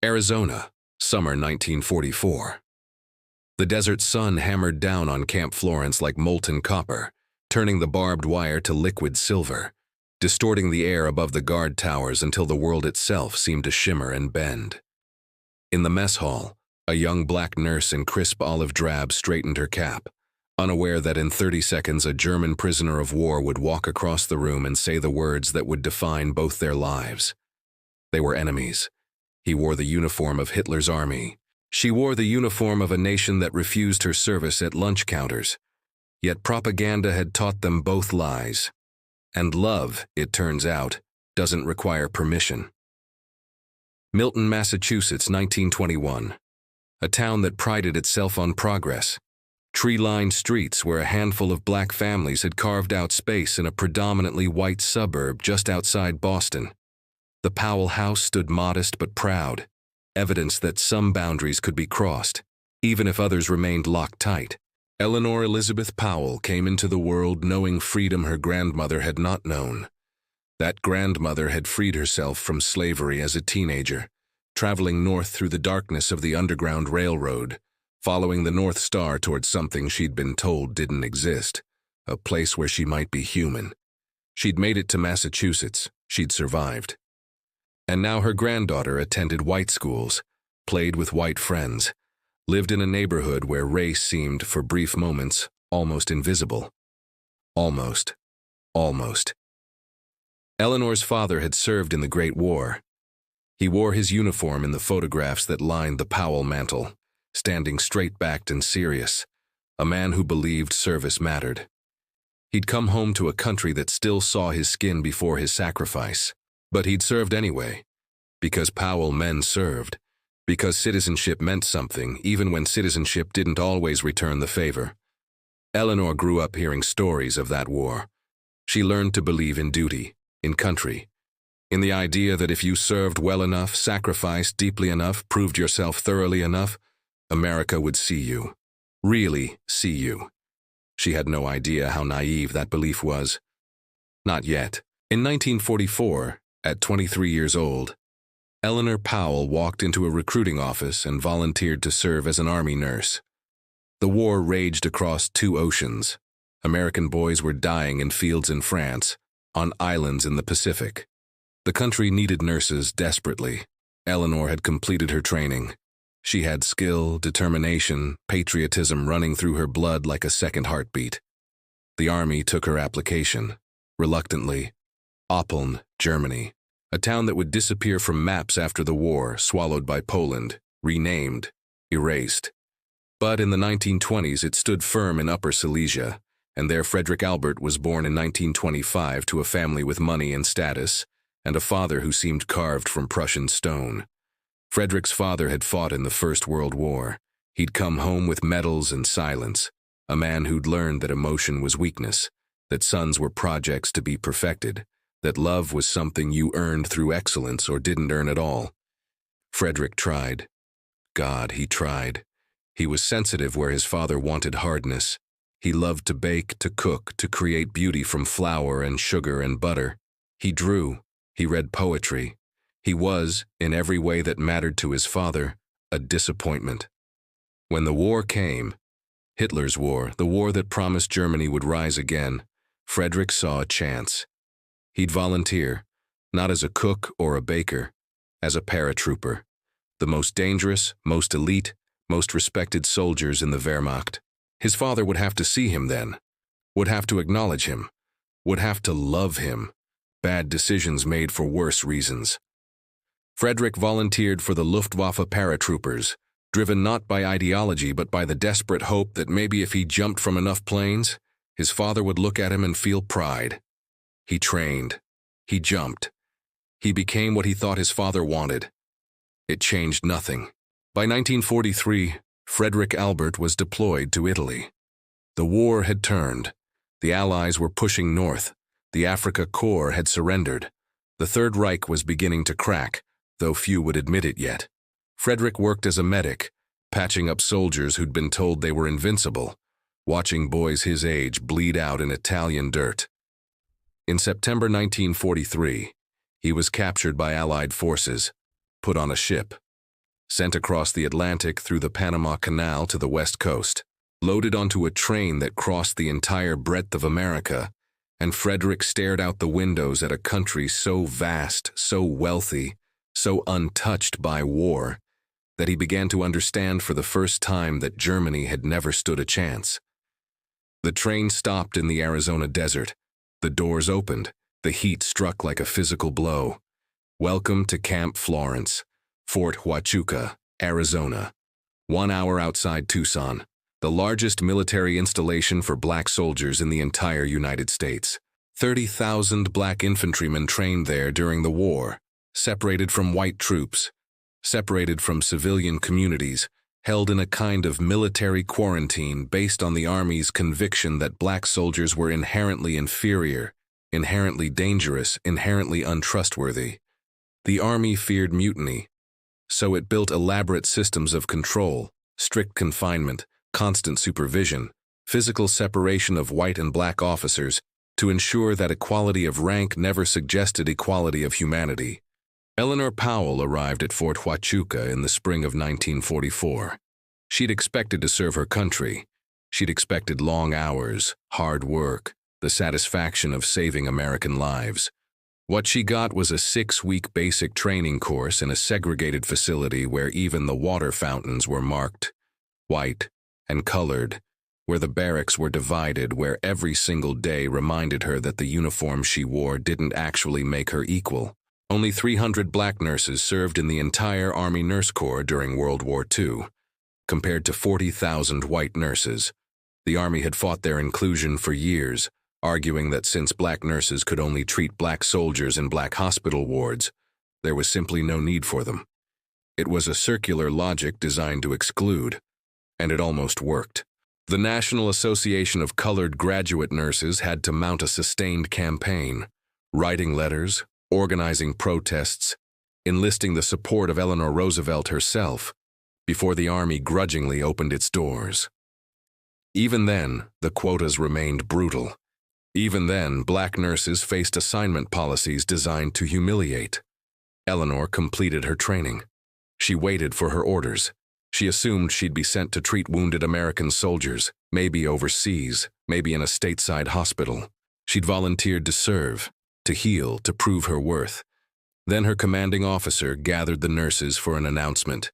Arizona, summer 1944. The desert sun hammered down on Camp Florence like molten copper, turning the barbed wire to liquid silver, distorting the air above the guard towers until the world itself seemed to shimmer and bend. In the mess hall, a young black nurse in crisp olive drab straightened her cap, unaware that in 30 seconds a German prisoner of war would walk across the room and say the words that would define both their lives. They were enemies. He wore the uniform of Hitler's army. She wore the uniform of a nation that refused her service at lunch counters. Yet propaganda had taught them both lies. And love, it turns out, doesn't require permission. Milton, Massachusetts, 1921. A town that prided itself on progress. Tree-lined streets where a handful of black families had carved out space in a predominantly white suburb just outside Boston. The Powell house stood modest but proud, evidence that some boundaries could be crossed, even if others remained locked tight. Eleanor Elizabeth Powell came into the world knowing freedom her grandmother had not known. That grandmother had freed herself from slavery as a teenager, traveling north through the darkness of the Underground Railroad, following the North Star towards something she'd been told didn't exist, a place where she might be human. She'd made it to Massachusetts. She'd survived. And now her granddaughter attended white schools, played with white friends, lived in a neighborhood where race seemed, for brief moments, almost invisible. Almost. Eleanor's father had served in the Great War. He wore his uniform in the photographs that lined the Powell mantle, standing straight-backed and serious, a man who believed service mattered. He'd come home to a country that still saw his skin before his sacrifice. But he'd served anyway, because Powell men served, because citizenship meant something, even when citizenship didn't always return the favor. Eleanor grew up hearing stories of that war. She learned to believe in duty, in country, in the idea that if you served well enough, sacrificed deeply enough, proved yourself thoroughly enough, America would see you, really see you. She had no idea how naive that belief was. Not yet. In 1944, at 23 years old, Eleanor Powell walked into a recruiting office and volunteered to serve as an army nurse. The war raged across 2 oceans. American boys were dying in fields in France, on islands in the Pacific. The country needed nurses desperately. Eleanor had completed her training. She had skill, determination, patriotism running through her blood like a second heartbeat. The army took her application, reluctantly. Oppeln, Germany, a town that would disappear from maps after the war, swallowed by Poland, renamed, erased. But in the 1920s it stood firm in Upper Silesia, and there Frederick Albert was born in 1925 to a family with money and status, and a father who seemed carved from Prussian stone. Frederick's father had fought in the First World War. He'd come home with medals and silence, a man who'd learned that emotion was weakness, that sons were projects to be perfected, that love was something you earned through excellence or didn't earn at all. Frederick tried. God, he tried. He was sensitive where his father wanted hardness. He loved to bake, to cook, to create beauty from flour and sugar and butter. He drew. He read poetry. He was, in every way that mattered to his father, a disappointment. When the war came, Hitler's war, the war that promised Germany would rise again, Frederick saw a chance. He'd volunteer, not as a cook or a baker, as a paratrooper, the most dangerous, most elite, most respected soldiers in the Wehrmacht. His father would have to see him then, would have to acknowledge him, would have to love him. Bad decisions made for worse reasons. Frederick volunteered for the Luftwaffe paratroopers, driven not by ideology but by the desperate hope that maybe if he jumped from enough planes, his father would look at him and feel pride. He trained. He jumped. He became what he thought his father wanted. It changed nothing. By 1943, Frederick Albert was deployed to Italy. The war had turned. The Allies were pushing north. The Afrika Korps had surrendered. The Third Reich was beginning to crack, though few would admit it yet. Frederick worked as a medic, patching up soldiers who'd been told they were invincible, watching boys his age bleed out in Italian dirt. In September 1943, he was captured by Allied forces, put on a ship, sent across the Atlantic through the Panama Canal to the West Coast, loaded onto a train that crossed the entire breadth of America, and Frederick stared out the windows at a country so vast, so wealthy, so untouched by war, that he began to understand for the first time that Germany had never stood a chance. The train stopped in the Arizona desert. The doors opened. The heat struck like a physical blow. Welcome to Camp Florence, Fort Huachuca, Arizona. 1 hour outside Tucson, the largest military installation for black soldiers in the entire United States. 30,000 black infantrymen trained there during the war, separated from white troops, separated from civilian communities, held in a kind of military quarantine based on the Army's conviction that black soldiers were inherently inferior, inherently dangerous, inherently untrustworthy. The Army feared mutiny, so it built elaborate systems of control, strict confinement, constant supervision, physical separation of white and black officers to ensure that equality of rank never suggested equality of humanity. Eleanor Powell arrived at Fort Huachuca in the spring of 1944. She'd expected to serve her country. She'd expected long hours, hard work, the satisfaction of saving American lives. What she got was a 6-week basic training course in a segregated facility where even the water fountains were marked white and colored, where the barracks were divided, where every single day reminded her that the uniform she wore didn't actually make her equal. Only 300 black nurses served in the entire Army Nurse Corps during World War II, compared to 40,000 white nurses. The Army had fought their inclusion for years, arguing that since black nurses could only treat black soldiers in black hospital wards, there was simply no need for them. It was a circular logic designed to exclude, and it almost worked. The National Association of Colored Graduate Nurses had to mount a sustained campaign, writing letters, organizing protests, enlisting the support of Eleanor Roosevelt herself, before the Army grudgingly opened its doors. Even then, the quotas remained brutal. Even then, black nurses faced assignment policies designed to humiliate. Eleanor completed her training. She waited for her orders. She assumed she'd be sent to treat wounded American soldiers, maybe overseas, maybe in a stateside hospital. She'd volunteered to serve, to heal, to prove her worth. Then her commanding officer gathered the nurses for an announcement.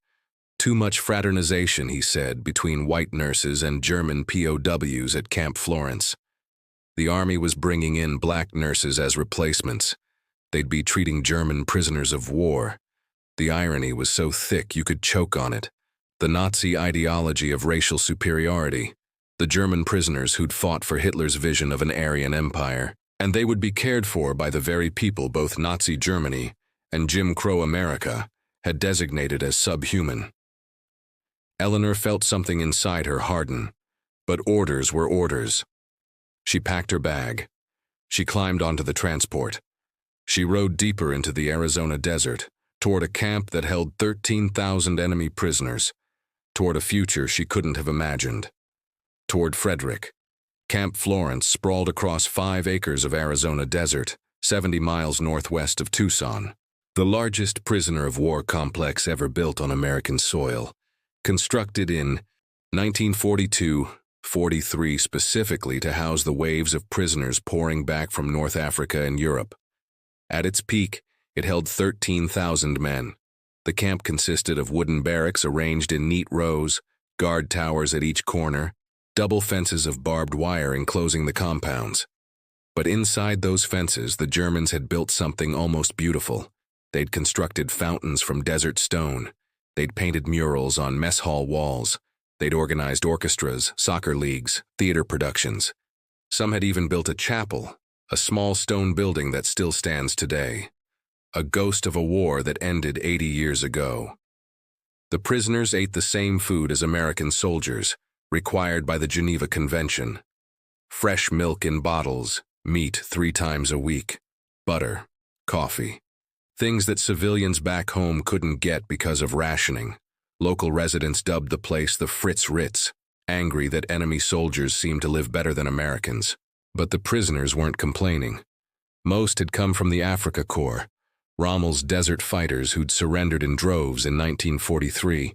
Too much fraternization, he said, between white nurses and German POWs at Camp Florence. The Army was bringing in black nurses as replacements. They'd be treating German prisoners of war. The irony was so thick you could choke on it. The Nazi ideology of racial superiority. The German prisoners who'd fought for Hitler's vision of an Aryan empire. And they would be cared for by the very people both Nazi Germany and Jim Crow America had designated as subhuman. Eleanor felt something inside her harden, but orders were orders. She packed her bag. She climbed onto the transport. She rode deeper into the Arizona desert, toward a camp that held 13,000 enemy prisoners, toward a future she couldn't have imagined. Toward Frederick. Camp Florence sprawled across 5 acres of Arizona desert, 70 miles northwest of Tucson, the largest prisoner of war complex ever built on American soil, constructed in 1942-43 specifically to house the waves of prisoners pouring back from North Africa and Europe. At its peak, it held 13,000 men. The camp consisted of wooden barracks arranged in neat rows, guard towers at each corner, double fences of barbed wire enclosing the compounds. But inside those fences, the Germans had built something almost beautiful. They'd constructed fountains from desert stone. They'd painted murals on mess hall walls. They'd organized orchestras, soccer leagues, theater productions. Some had even built a chapel, a small stone building that still stands today. A ghost of a war that ended 80 years ago. The prisoners ate the same food as American soldiers, required by the Geneva Convention. Fresh milk in bottles, meat 3 times a week, butter, coffee. Things that civilians back home couldn't get because of rationing. Local residents dubbed the place the Fritz Ritz, angry that enemy soldiers seemed to live better than Americans. But the prisoners weren't complaining. Most had come from the Africa Corps, Rommel's desert fighters who'd surrendered in droves in 1943.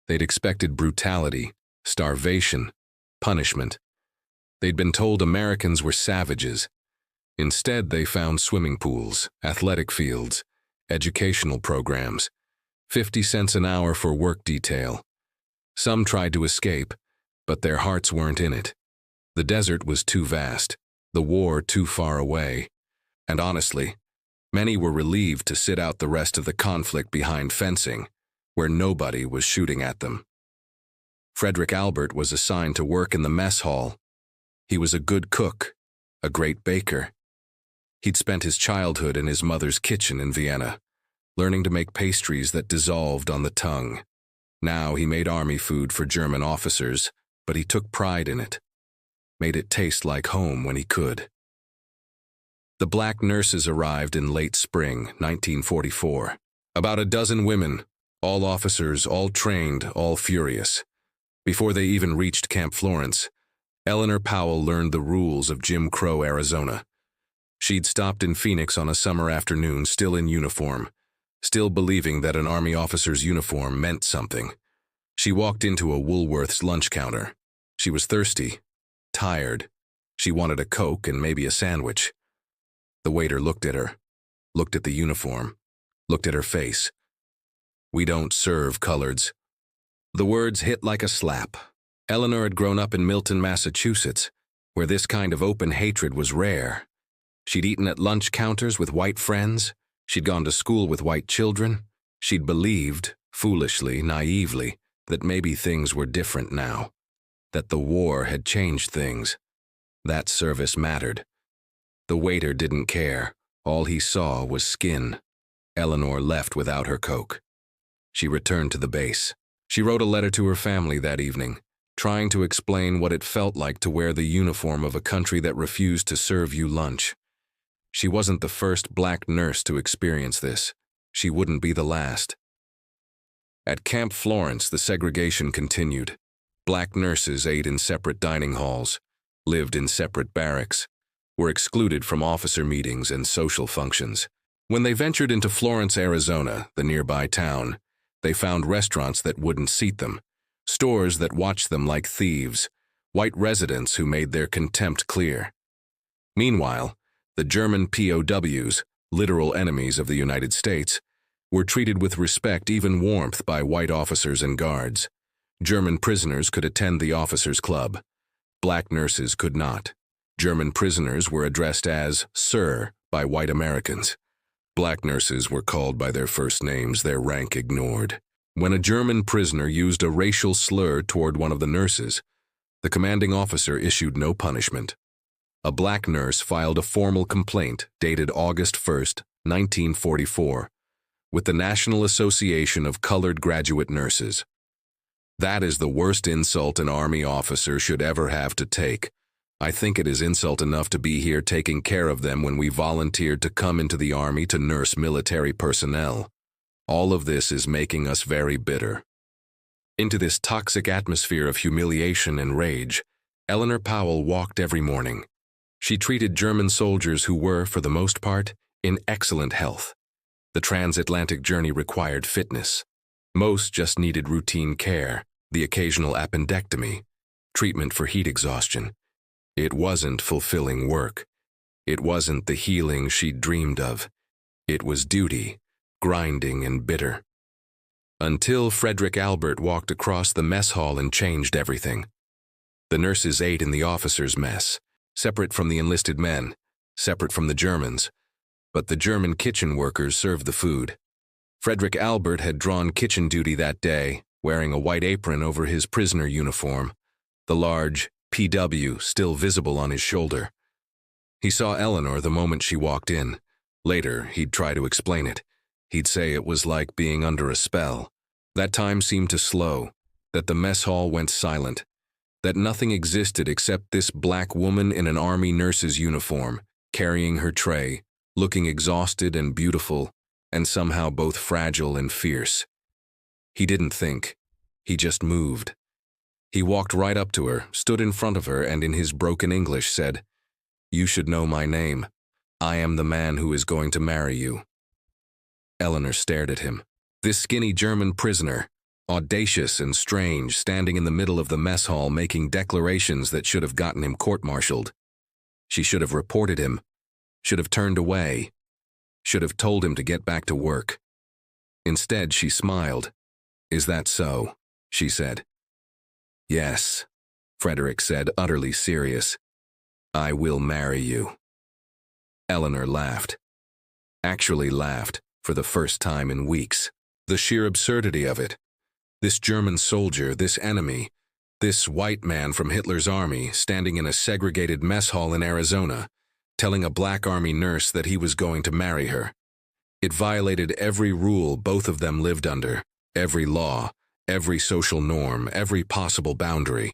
They'd expected brutality, starvation, punishment. They'd been told Americans were savages. Instead, they found swimming pools, athletic fields, educational programs, 50 cents an hour for work detail. Some tried to escape, but their hearts weren't in it. The desert was too vast, the war too far away. And honestly, many were relieved to sit out the rest of the conflict behind fencing, where nobody was shooting at them. Frederick Albert was assigned to work in the mess hall. He was a good cook, a great baker. He'd spent his childhood in his mother's kitchen in Vienna, learning to make pastries that dissolved on the tongue. Now he made army food for German officers, but he took pride in it, made it taste like home when he could. The black nurses arrived in late spring, 1944. About a dozen women, all officers, all trained, all furious. Before they even reached Camp Florence, Eleanor Powell learned the rules of Jim Crow, Arizona. She'd stopped in Phoenix on a summer afternoon, still in uniform, still believing that an Army officer's uniform meant something. She walked into a Woolworth's lunch counter. She was thirsty, tired. She wanted a Coke and maybe a sandwich. The waiter looked at her, looked at the uniform, looked at her face. "We don't serve coloreds." The words hit like a slap. Eleanor had grown up in Milton, Massachusetts, where this kind of open hatred was rare. She'd eaten at lunch counters with white friends. She'd gone to school with white children. She'd believed, foolishly, naively, that maybe things were different now, that the war had changed things. That service mattered. The waiter didn't care. All he saw was skin. Eleanor left without her Coke. She returned to the base. She wrote a letter to her family that evening, trying to explain what it felt like to wear the uniform of a country that refused to serve you lunch. She wasn't the first black nurse to experience this. She wouldn't be the last. At Camp Florence, the segregation continued. Black nurses ate in separate dining halls, lived in separate barracks, were excluded from officer meetings and social functions. When they ventured into Florence, Arizona, the nearby town, they found restaurants that wouldn't seat them, stores that watched them like thieves, white residents who made their contempt clear. Meanwhile, the German POWs, literal enemies of the United States, were treated with respect, even warmth, by white officers and guards. German prisoners could attend the officers' club. Black nurses could not. German prisoners were addressed as "Sir" by white Americans. Black nurses were called by their first names, their rank ignored. When a German prisoner used a racial slur toward one of the nurses, the commanding officer issued no punishment. A black nurse filed a formal complaint dated August 1, 1944, with the National Association of Colored Graduate Nurses. That is the worst insult an Army officer should ever have to take. I think it is insult enough to be here taking care of them when we volunteered to come into the Army to nurse military personnel. All of this is making us very bitter. Into this toxic atmosphere of humiliation and rage, Eleanor Powell walked every morning. She treated German soldiers who were, for the most part, in excellent health. The transatlantic journey required fitness. Most just needed routine care, the occasional appendectomy, treatment for heat exhaustion. It wasn't fulfilling work. It wasn't the healing she'd dreamed of. It was duty, grinding and bitter. Until Frederick Albert walked across the mess hall and changed everything. The nurses ate in the officers' mess, separate from the enlisted men, separate from the Germans, but the German kitchen workers served the food. Frederick Albert had drawn kitchen duty that day, wearing a white apron over his prisoner uniform, the large PW still visible on his shoulder. He saw Eleanor the moment she walked in. Later, he'd try to explain it. He'd say it was like being under a spell. That time seemed to slow, that the mess hall went silent, that nothing existed except this black woman in an Army nurse's uniform, carrying her tray, looking exhausted and beautiful, and somehow both fragile and fierce. He didn't think. He just moved. He walked right up to her, stood in front of her, and in his broken English said, "You should know my name. I am the man who is going to marry you." Eleanor stared at him. This skinny German prisoner, audacious and strange, standing in the middle of the mess hall making declarations that should have gotten him court-martialed. She should have reported him, should have turned away, should have told him to get back to work. Instead, she smiled. "Is that so?" she said. "Yes," Frederick said, utterly serious. "I will marry you." Eleanor laughed. Actually laughed, for the first time in weeks. The sheer absurdity of it. This German soldier, this enemy, this white man from Hitler's army standing in a segregated mess hall in Arizona, telling a black army nurse that he was going to marry her. It violated every rule both of them lived under, every law, every social norm, every possible boundary,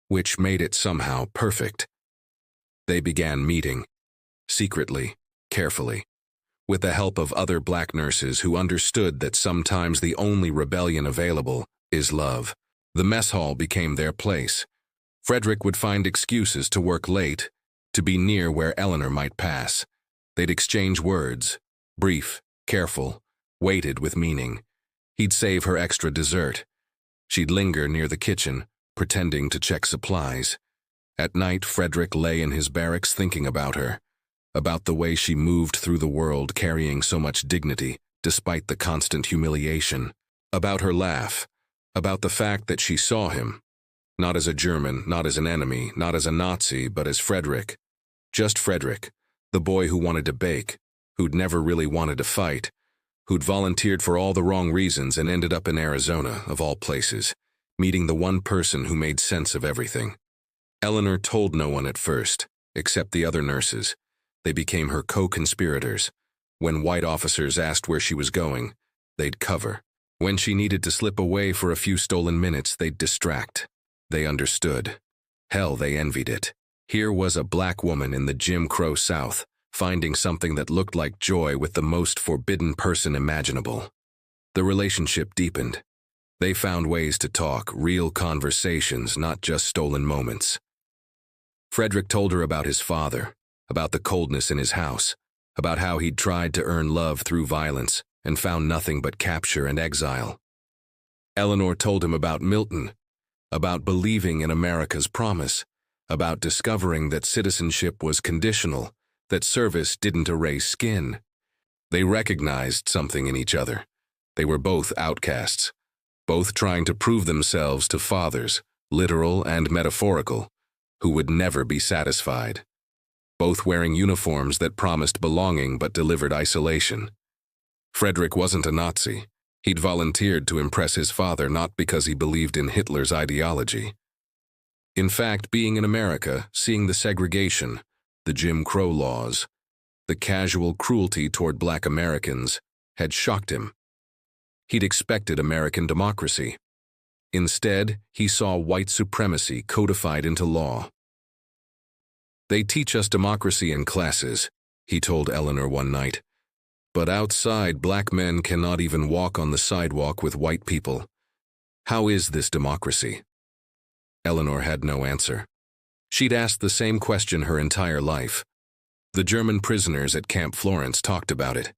which made it somehow perfect. They began meeting, secretly, carefully, with the help of other black nurses who understood that sometimes the only rebellion available is love. The mess hall became their place. Frederick would find excuses to work late, to be near where Eleanor might pass. They'd exchange words, brief, careful, weighted with meaning. He'd save her extra dessert. She'd linger near the kitchen, pretending to check supplies. At night, Frederick lay in his barracks thinking about her, about the way she moved through the world carrying so much dignity, despite the constant humiliation, about her laugh, about the fact that she saw him, not as a German, not as an enemy, not as a Nazi, but as Frederick. Just Frederick, the boy who wanted to bake, who'd never really wanted to fight, who'd volunteered for all the wrong reasons and ended up in Arizona, of all places, meeting the one person who made sense of everything. Eleanor told no one at first, except the other nurses. They became her co-conspirators. When white officers asked where she was going, they'd cover. When she needed to slip away for a few stolen minutes, they'd distract. They understood. Hell, they envied it. Here was a black woman in the Jim Crow South, finding something that looked like joy with the most forbidden person imaginable. The relationship deepened. They found ways to talk, real conversations, not just stolen moments. Frederick told her about his father, about the coldness in his house, about how he'd tried to earn love through violence and found nothing but capture and exile. Eleanor told him about Milton, about believing in America's promise, about discovering that citizenship was conditional, that service didn't erase skin. They recognized something in each other. They were both outcasts, both trying to prove themselves to fathers, literal and metaphorical, who would never be satisfied. Both wearing uniforms that promised belonging but delivered isolation. Frederick wasn't a Nazi. He'd volunteered to impress his father not because he believed in Hitler's ideology. In fact, being in America, seeing the segregation, the Jim Crow laws, the casual cruelty toward black Americans, had shocked him. He'd expected American democracy. Instead, he saw white supremacy codified into law. "They teach us democracy in classes," he told Eleanor one night. "But outside, black men cannot even walk on the sidewalk with white people. How is this democracy?" Eleanor had no answer. She'd asked the same question her entire life. The German prisoners at Camp Florence talked about it,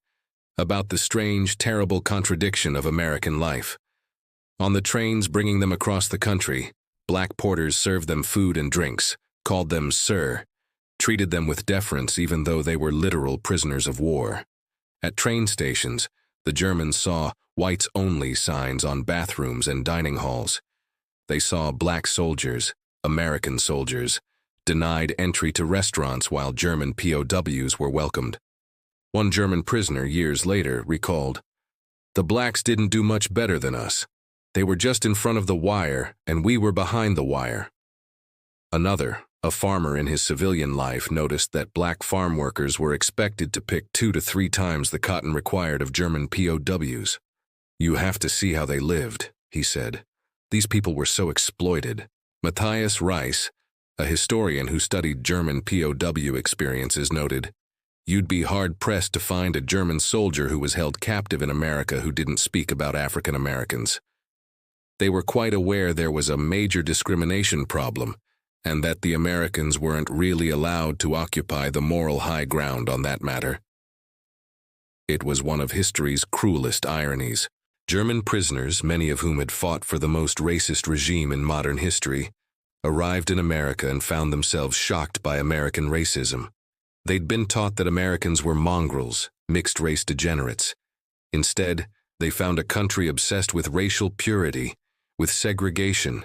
about the strange, terrible contradiction of American life. On the trains bringing them across the country, black porters served them food and drinks, called them sir, treated them with deference even though they were literal prisoners of war. At train stations, the Germans saw whites-only signs on bathrooms and dining halls. They saw black soldiers, American soldiers, denied entry to restaurants while German POWs were welcomed. One German prisoner years later recalled, "The blacks didn't do much better than us. They were just in front of the wire, and we were behind the wire." Another, a farmer in his civilian life, noticed that black farm workers were expected to pick 2 to 3 times the cotton required of German POWs. "You have to see how they lived," he said. "These people were so exploited." Matthias Reis, a historian who studied German POW experiences, noted, "You'd be hard-pressed to find a German soldier who was held captive in America who didn't speak about African Americans." They were quite aware there was a major discrimination problem, and that the Americans weren't really allowed to occupy the moral high ground on that matter. It was one of history's cruelest ironies. German prisoners, many of whom had fought for the most racist regime in modern history, arrived in America and found themselves shocked by American racism. They'd been taught that Americans were mongrels, mixed-race degenerates. Instead, they found a country obsessed with racial purity, with segregation,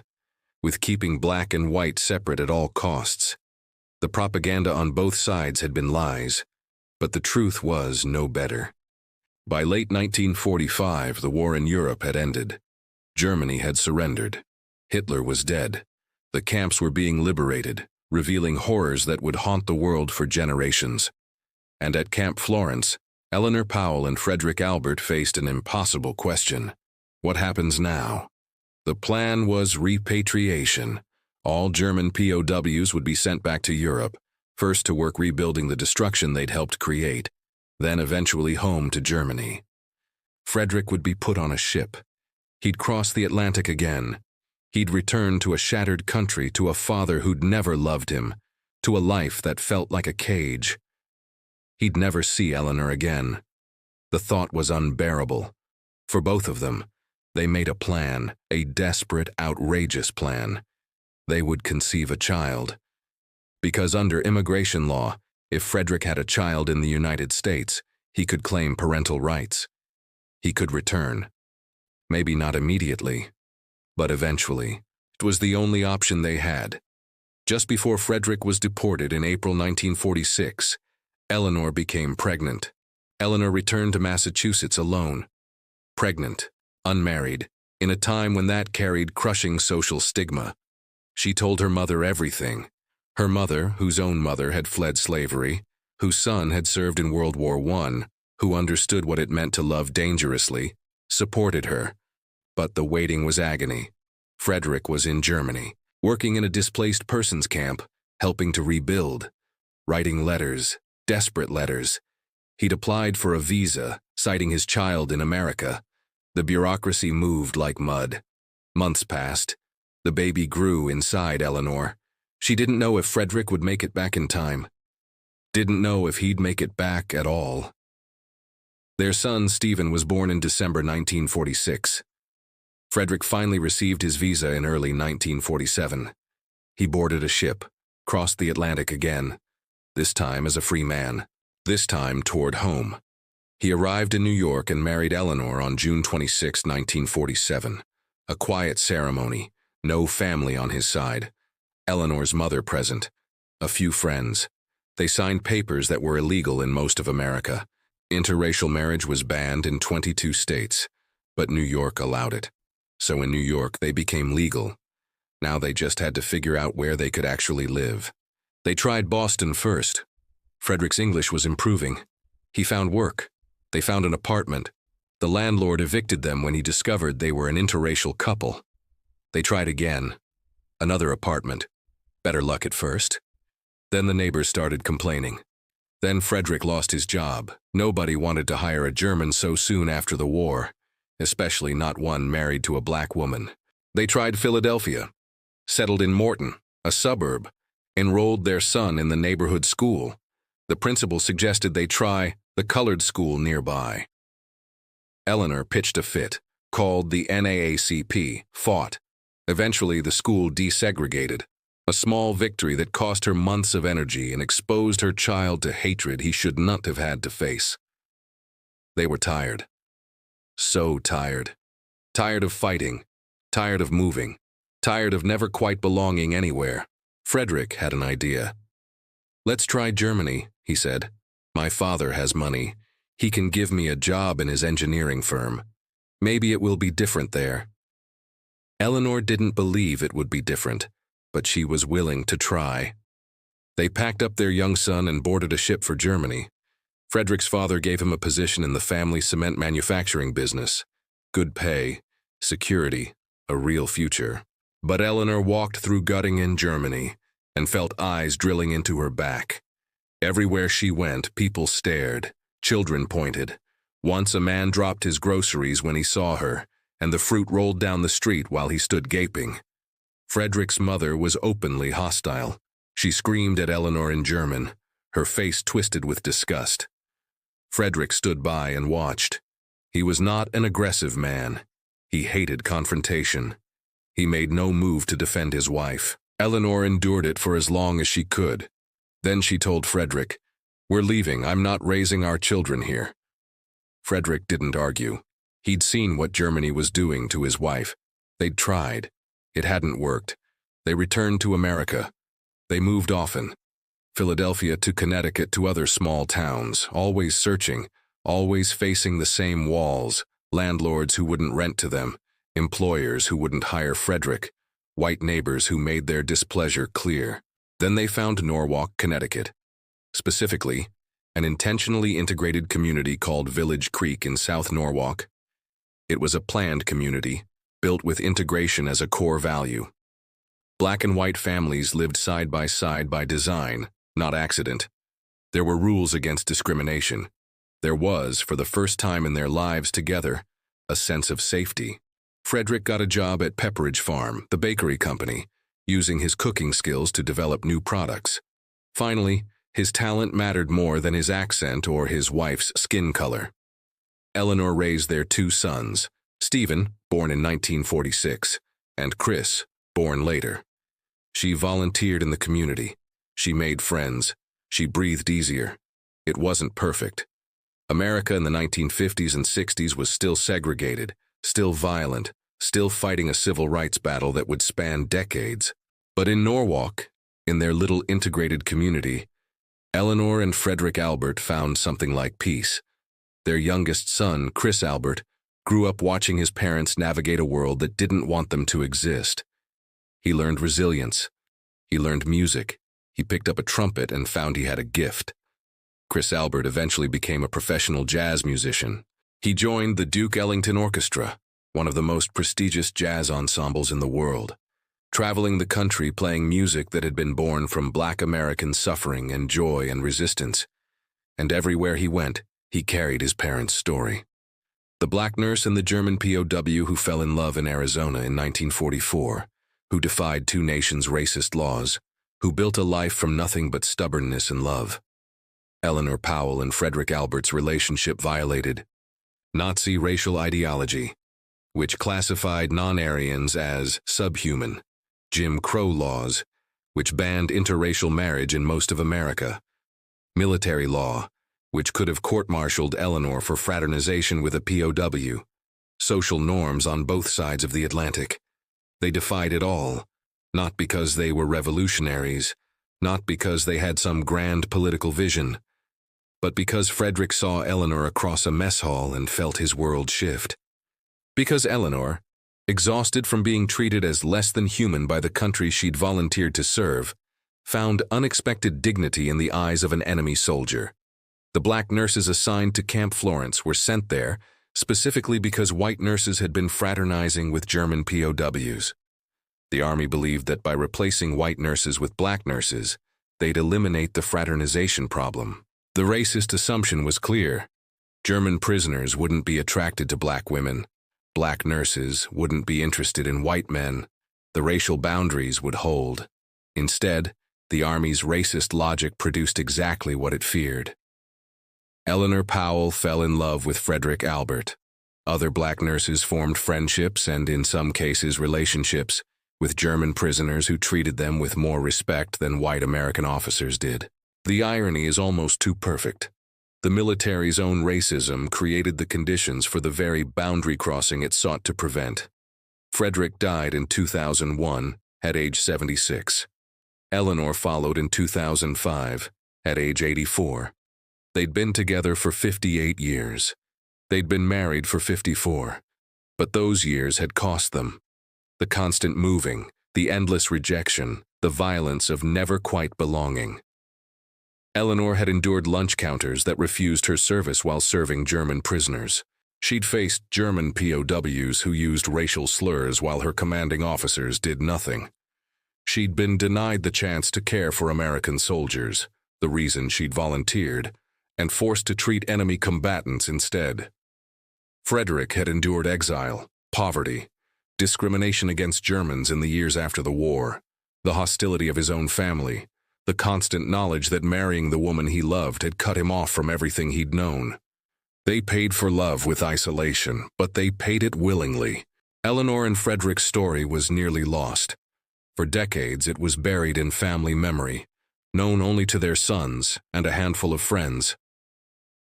with keeping black and white separate at all costs. The propaganda on both sides had been lies, but the truth was no better. By late 1945, the war in Europe had ended. Germany had surrendered. Hitler was dead. The camps were being liberated, revealing horrors that would haunt the world for generations. And at Camp Florence, Eleanor Powell and Frederick Albert faced an impossible question. What happens now? The plan was repatriation. All German POWs would be sent back to Europe, first to work rebuilding the destruction they'd helped create, then eventually home to Germany. Frederick would be put on a ship. He'd cross the Atlantic again. He'd return to a shattered country, to a father who'd never loved him, to a life that felt like a cage. He'd never see Eleanor again. The thought was unbearable. For both of them, they made a plan, a desperate, outrageous plan. They would conceive a child. Because under immigration law, if Frederick had a child in the United States, he could claim parental rights. He could return. Maybe not immediately, but eventually. It was the only option they had. Just before Frederick was deported in April 1946, Eleanor became pregnant. Eleanor returned to Massachusetts alone. Pregnant, unmarried, in a time when that carried crushing social stigma. She told her mother everything. Her mother, whose own mother had fled slavery, whose son had served in World War I, who understood what it meant to love dangerously, supported her. But the waiting was agony. Frederick was in Germany, working in a displaced persons camp, helping to rebuild, writing letters, desperate letters. He'd applied for a visa, citing his child in America. The bureaucracy moved like mud. Months passed. The baby grew inside Eleanor. She didn't know if Frederick would make it back in time. Didn't know if he'd make it back at all. Their son, Stephen, was born in December 1946. Frederick finally received his visa in early 1947. He boarded a ship, crossed the Atlantic again, this time as a free man, this time toward home. He arrived in New York and married Eleanor on June 26, 1947. A quiet ceremony, no family on his side. Eleanor's mother present, a few friends. They signed papers that were illegal in most of America. Interracial marriage was banned in 22 states, but New York allowed it. So in New York, they became legal. Now they just had to figure out where they could actually live. They tried Boston first. Frederick's English was improving. He found work. They found an apartment. The landlord evicted them when he discovered they were an interracial couple. They tried again. Another apartment. Better luck at first. Then the neighbors started complaining. Then Frederick lost his job. Nobody wanted to hire a German so soon after the war, especially not one married to a black woman. They tried Philadelphia, settled in Morton, a suburb, enrolled their son in the neighborhood school. The principal suggested they try the colored school nearby. Eleanor pitched a fit, called the NAACP, fought. Eventually, the school desegregated, a small victory that cost her months of energy and exposed her child to hatred he should not have had to face. They were tired. So tired. Tired of fighting. Tired of moving. Tired of never quite belonging anywhere. Frederick had an idea. "Let's try Germany," he said. "My father has money. He can give me a job in his engineering firm. Maybe it will be different there." Eleanor didn't believe it would be different, but she was willing to try. They packed up their young son and boarded a ship for Germany. Frederick's father gave him a position in the family cement manufacturing business. Good pay, security, a real future. But Eleanor walked through Göttingen, Germany, and felt eyes drilling into her back. Everywhere she went, people stared, children pointed. Once a man dropped his groceries when he saw her, and the fruit rolled down the street while he stood gaping. Frederick's mother was openly hostile. She screamed at Eleanor in German, her face twisted with disgust. Frederick stood by and watched. He was not an aggressive man. He hated confrontation. He made no move to defend his wife. Eleanor endured it for as long as she could. Then she told Frederick, "We're leaving. I'm not raising our children here." Frederick didn't argue. He'd seen what Germany was doing to his wife. They'd tried. It hadn't worked. They returned to America. They moved often. Philadelphia to Connecticut to other small towns, always searching, always facing the same walls, landlords who wouldn't rent to them, employers who wouldn't hire Frederick, white neighbors who made their displeasure clear. Then they found Norwalk, Connecticut. Specifically, an intentionally integrated community called Village Creek in South Norwalk. It was a planned community, built with integration as a core value. Black and white families lived side by design, not accident. There were rules against discrimination. There was, for the first time in their lives together, a sense of safety. Frederick got a job at Pepperidge Farm, the bakery company, using his cooking skills to develop new products. Finally, his talent mattered more than his accent or his wife's skin color. Eleanor raised their two sons, Stephen, born in 1946, and Chris, born later. She volunteered in the community. She made friends. She breathed easier. It wasn't perfect. America in the 1950s and 60s was still segregated, still violent, still fighting a civil rights battle that would span decades. But in Norwalk, in their little integrated community, Eleanor and Frederick Albert found something like peace. Their youngest son, Chris Albert, grew up watching his parents navigate a world that didn't want them to exist. He learned resilience. He learned music. He picked up a trumpet and found he had a gift. Chris Albert eventually became a professional jazz musician. He joined the Duke Ellington Orchestra, one of the most prestigious jazz ensembles in the world, traveling the country playing music that had been born from Black American suffering and joy and resistance. And everywhere he went, he carried his parents' story. The black nurse and the German POW who fell in love in Arizona in 1944, who defied two nations' racist laws, who built a life from nothing but stubbornness and love. Eleanor Powell and Frederick Albert's relationship violated Nazi racial ideology, which classified non-Aryans as subhuman, Jim Crow laws, which banned interracial marriage in most of America, military law, which could have court-martialed Eleanor for fraternization with a POW, social norms on both sides of the Atlantic. They defied it all, not because they were revolutionaries, not because they had some grand political vision, but because Frederick saw Eleanor across a mess hall and felt his world shift. Because Eleanor, exhausted from being treated as less than human by the country she'd volunteered to serve, found unexpected dignity in the eyes of an enemy soldier. The black nurses assigned to Camp Florence were sent there specifically because white nurses had been fraternizing with German POWs. The Army believed that by replacing white nurses with black nurses, they'd eliminate the fraternization problem. The racist assumption was clear. German prisoners wouldn't be attracted to black women. Black nurses wouldn't be interested in white men. The racial boundaries would hold. Instead, the Army's racist logic produced exactly what it feared. Eleanor Powell fell in love with Frederick Albert. Other black nurses formed friendships and, in some cases, relationships with German prisoners who treated them with more respect than white American officers did. The irony is almost too perfect. The military's own racism created the conditions for the very boundary crossing it sought to prevent. Frederick died in 2001 at age 76. Eleanor followed in 2005 at age 84. They'd been together for 58 years. They'd been married for 54. But those years had cost them. The constant moving, the endless rejection, the violence of never quite belonging. Eleanor had endured lunch counters that refused her service while serving German prisoners. She'd faced German POWs who used racial slurs while her commanding officers did nothing. She'd been denied the chance to care for American soldiers, the reason she'd volunteered, and forced to treat enemy combatants instead. Frederick had endured exile, poverty, discrimination against Germans in the years after the war, the hostility of his own family, the constant knowledge that marrying the woman he loved had cut him off from everything he'd known. They paid for love with isolation, but they paid it willingly. Eleanor and Frederick's story was nearly lost. For decades, it was buried in family memory, known only to their sons and a handful of friends.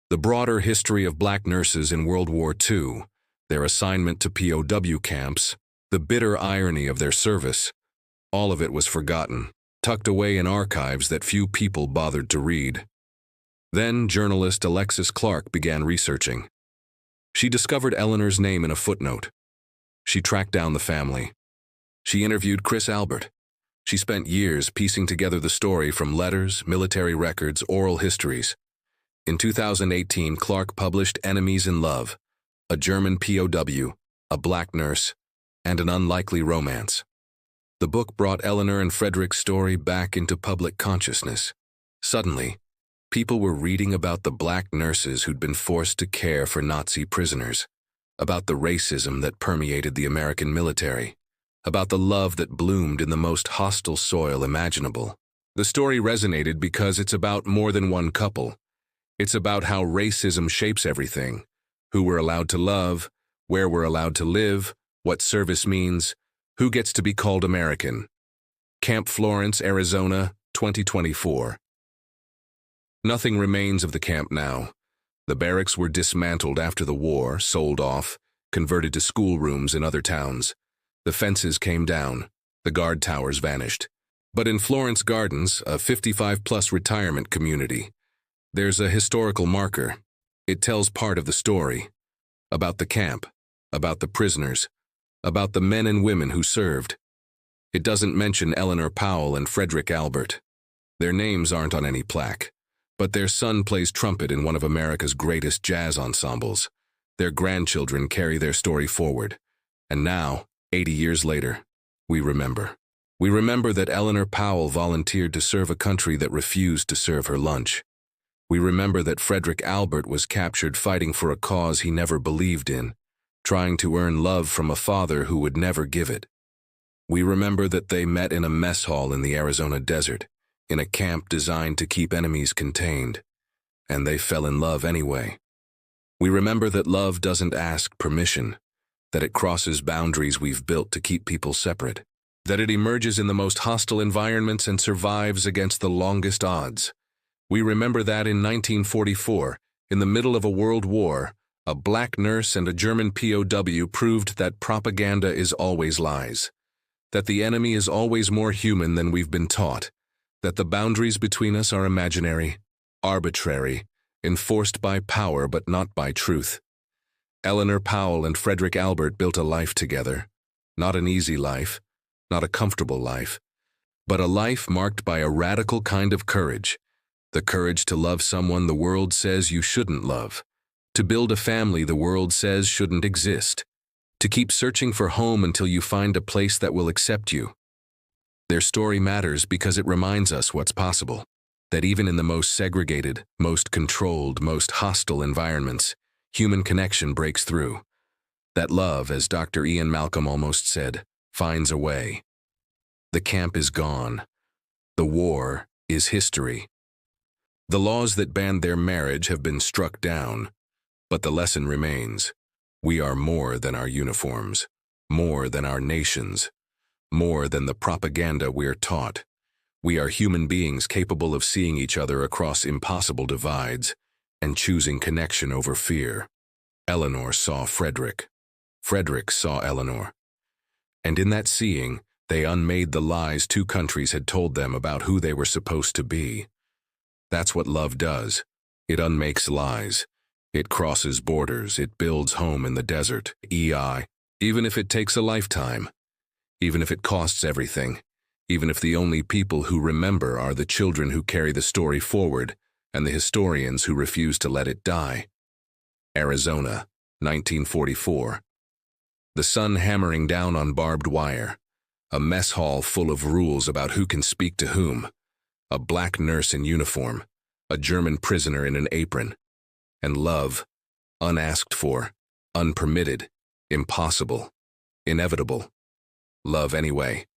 The broader history of black nurses in World War II, their assignment to POW camps, the bitter irony of their service, all of it was forgotten, tucked away in archives that few people bothered to read. Then journalist Alexis Clark began researching. She discovered Eleanor's name in a footnote. She tracked down the family. She interviewed Chris Albert. She spent years piecing together the story from letters, military records, oral histories. In 2018, Clark published Enemies in Love, a German POW, a black nurse, and an unlikely romance. The book brought Eleanor and Frederick's story back into public consciousness. Suddenly, people were reading about the black nurses who'd been forced to care for Nazi prisoners, about the racism that permeated the American military, about the love that bloomed in the most hostile soil imaginable. The story resonated because it's about more than one couple. It's about how racism shapes everything, who we're allowed to love, where we're allowed to live, what service means, who gets to be called American. Camp Florence, Arizona, 2024. Nothing remains of the camp now. The barracks were dismantled after the war, sold off, converted to schoolrooms in other towns. The fences came down. The guard towers vanished. But in Florence Gardens, a 55-plus retirement community, there's a historical marker. It tells part of the story. About the camp, about the prisoners, about the men and women who served. It doesn't mention Eleanor Powell and Frederick Albert. Their names aren't on any plaque, but their son plays trumpet in one of America's greatest jazz ensembles. Their grandchildren carry their story forward. And now, 80 years later, we remember. We remember that Eleanor Powell volunteered to serve a country that refused to serve her lunch. We remember that Frederick Albert was captured fighting for a cause he never believed in, trying to earn love from a father who would never give it. We remember that they met in a mess hall in the Arizona desert, in a camp designed to keep enemies contained, and they fell in love anyway. We remember that love doesn't ask permission, that it crosses boundaries we've built to keep people separate, that it emerges in the most hostile environments and survives against the longest odds. We remember that in 1944, in the middle of a world war, a black nurse and a German POW proved that propaganda is always lies, that the enemy is always more human than we've been taught, that the boundaries between us are imaginary, arbitrary, enforced by power but not by truth. Eleanor Powell and Frederick Albert built a life together, not an easy life, not a comfortable life, but a life marked by a radical kind of courage, the courage to love someone the world says you shouldn't love, to build a family the world says shouldn't exist, to keep searching for home until you find a place that will accept you. Their story matters because it reminds us what's possible, that even in the most segregated, most controlled, most hostile environments, human connection breaks through. That love, as Dr. Ian Malcolm almost said, finds a way. The camp is gone. The war is history. The laws that banned their marriage have been struck down, but the lesson remains. We are more than our uniforms, more than our nations, more than the propaganda we're taught. We are human beings capable of seeing each other across impossible divides and choosing connection over fear. Eleanor saw Frederick. Frederick saw Eleanor. And in that seeing, they unmade the lies two countries had told them about who they were supposed to be. That's what love does. It unmakes lies. It crosses borders. It builds home in the desert. Even if it takes a lifetime. Even if it costs everything. Even if the only people who remember are the children who carry the story forward and the historians who refuse to let it die. Arizona, 1944. The sun hammering down on barbed wire. A mess hall full of rules about who can speak to whom. A black nurse in uniform. A German prisoner in an apron. And love, unasked for, unpermitted, impossible, inevitable. Love anyway.